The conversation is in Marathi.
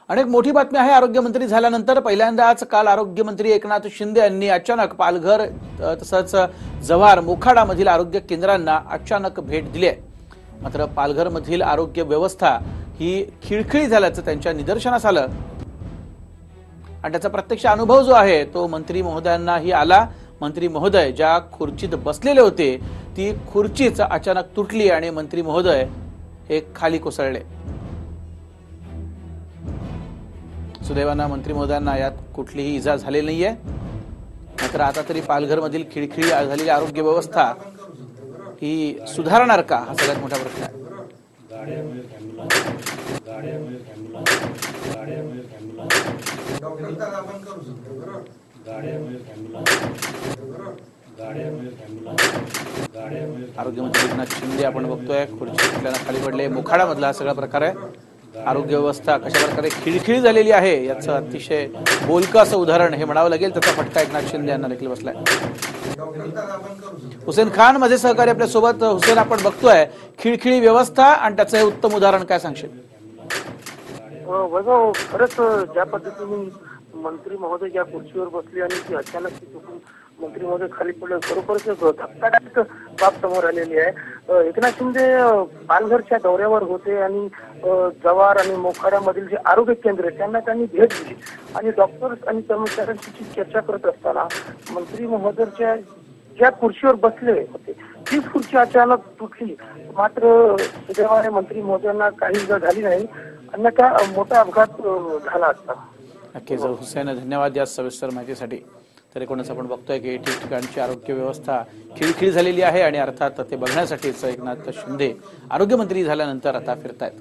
अनेक मोठी बातमी आहे। आरोग्यमंत्री झाल्यानंतर पहिल्यांदाच काल आरोग्यमंत्री एकनाथ शिंदे यांनी अचानक पालघर तसंच जव्हार मोखाडा मधील आरोग्य केंद्रांना अचानक भेट दिली आहे। मात्र पालघर मधील आरोग्य व्यवस्था ही खिळखिळी झाल्याचं त्यांच्या निदर्शनास आलं आणि त्याचा प्रत्यक्ष अनुभव जो आहे तो मंत्री महोदयांनाही आला। मंत्री महोदय ज्या खुर्चीत बसलेले होते ती खुर्चीच अचानक तुटली आणि मंत्री महोदय हे खाली कोसळले। सुदैवानं मंत्री महोदयांना यात कुठलीही इजा झालेली नाहीये। मात्र आता तरी पालघर मधील खिळखिळी झालेली आरोग्य व्यवस्था ही सुधारणार का हा सगळ्यात मोठा प्रश्न आहे। आरोग्यमंत्री एकनाथ शिंदे आपण बघतोय खुर्ची तुटल्यानं खाली पडले। मोखाडा मधला सगळा प्रकार आहे। आरोग्य व्यवस्था कशा प्रकारे खिळखिळी झालेली आहे याचं अतिशय बोलकं असं उदाहरण हे म्हणावं लागेल। त्याचा फटका एकनाथ शिंदे यांना देखील बसलाय। हुसेन खान माझे सहकारी आपल्या सोबत। हुसेन, आपण बघतोय खिळखिळी व्यवस्था आणि त्याचं हे उत्तम उदाहरण, काय सांगशील? खरंच ज्या पद्धतीने मंत्री महोदय ज्या खुर्चीवर बसले आणि ती अचानक चुकून मंत्री महोदय खाली पडले, खरोखरच धक्कादायक बाब समोर आलेली आहे। एकनाथ शिंदे पालघरच्या दौऱ्यावर होते आणि जव्हार आणि मोखाड्यामधील जे आरोग्य केंद्र त्यांना त्यांनी भेट दिली आणि डॉक्टर्स आणि कर्मचाऱ्यांशी चर्चा करत असताना मंत्री महोदयच्या ज्या खुर्चीवर बसले होते तीच खुर्ची अचानक तुटली। मात्र सुदैवाने मंत्री महोदयांना काही इजा झाली नाही, अन्यथा मोठा अपघात झाला असता। नक्कीच हुसेन, धन्यवाद या सविस्तर माहितीसाठी। तर एकूणच आपण बघतोय की ठिकठिकाणची आरोग्य व्यवस्था खिळखिळी झालेली आहे आणि अर्थात ते बघण्यासाठीच एकनाथ शिंदे आरोग्यमंत्री झाल्यानंतर आता फिरतायत।